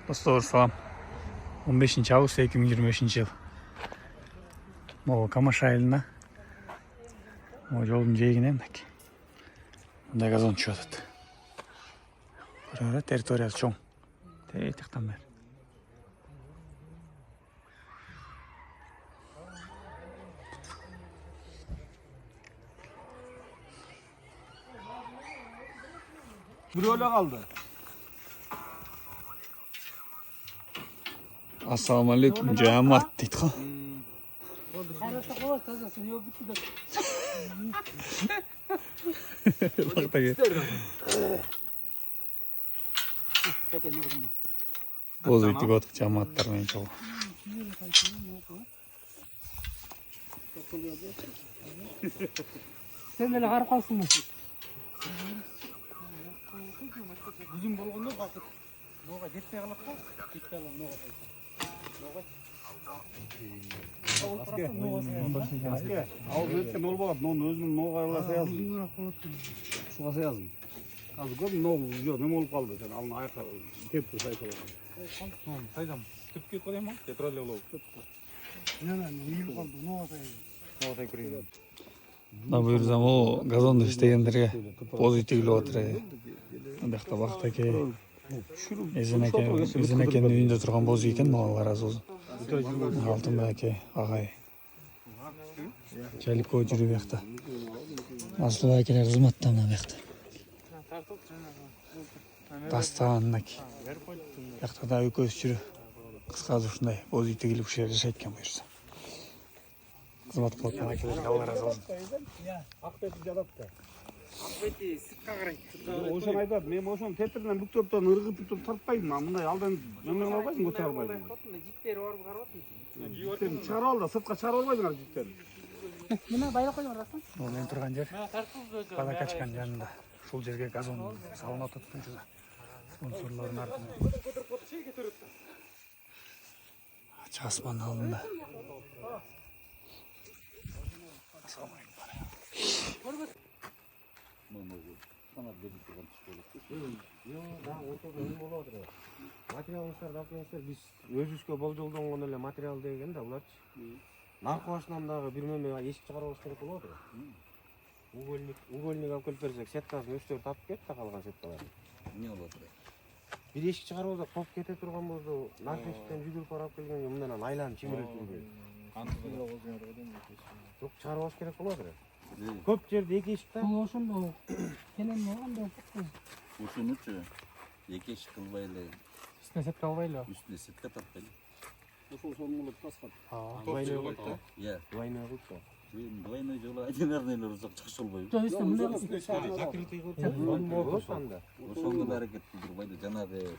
Dostlar salam. 15 Ağustos 2025 yıl. Bu Kamaş ayılına. Bu yolun ceyginden de ki. Bunda gazon çıkıyordu. Burada teritoriyası çoğun. Teytikten beri. Bir öyle kaldı. Assalamu alaikum cemaat deydi. Karata kova tazasın yok bitti de. Bak da gel. Çekin ne kadar. Boz bitti gotuk cemaatlar men çoğu. Sen de harap kalsın mı? Bizim bolğanda bakıp noğa жетпей қалады ғой. Жетпей қалады noğa. Ал өткен ол болады, ноны өзінің ноғайла саязым. Суға саязым. Қазір көрдім, ноғы жоқ, неме болып қалды. Сен алын аяққа кеп тұр сайта болады. Сайдам, түпке қойдай ма? Тетралли олау. Үйіл қалды, noğa sayın. Noğa сай көрейін. Мына буюрсам о газонду иштегендерге позитив келип атыр. Мындакта бакта эке. Эзен экенин үйүндө турган боз экен мага карасыз. Алтын эке агай. Жалипко жүрүп бакта. Аслы экелер кызматта мына бакта. Тастанак. Бакта да экөөс жүрүп. Кыскасы ушундай боз итегилип ушул жерде жашайт экен буюрса. Кызмат кылып аткан акелерге алла разы болсун. Ақбеті жадапты. Ақбеті сыртқа қарай. Ошан айтады, мен ошон тетрден бүктөптөн ыргып бүтүп тартпайм, мындай алдан неме албайсың, көтөрө албайсың. Жиптері барып қарап. Жиктерин чыгара ал да, сыртка чыгара албайсың жиктерин. Мына байлап қойған расың? Мен турган жер Балакачкан жанында. Ушул жерге газон салынып атат мынча. Спонсорлордун артынан. Ачык асмандын алдында. Материалыңыздар, документтер биз өзүбүзгө болжолдонгон эле материал деген да буларчы. Наркы башынан дагы бир меме эшик чыгарабыз керек болот эле. Угольник алып келип берсек, сеткасын өздөрү тапып кетти калган сеткалар. Не болот? Бир эшик чыгарабыз, коп кете турган болду. Наркотиктен жүгүрүп барып келгенге мындан айланып чимирип жүрбөйт. Жок, чыгарабыз керек болот эле. Көп жерде эки эшик да. Бұл ошондо кенен оғанда Ушунучу эки эшик кылбай эле үстіне сетке албайлы. үстүнө сетке тартпайбы? Ошол сонун кылып таскат. Двойной коет да. Иә. Двойной коет да. Двойной жолу одинарный ұрсақ чыкшы болбойбу. Жоқ, үстіне Закрытый коет. Болот анда. Ошондо да аракет кылдырбайды жанагы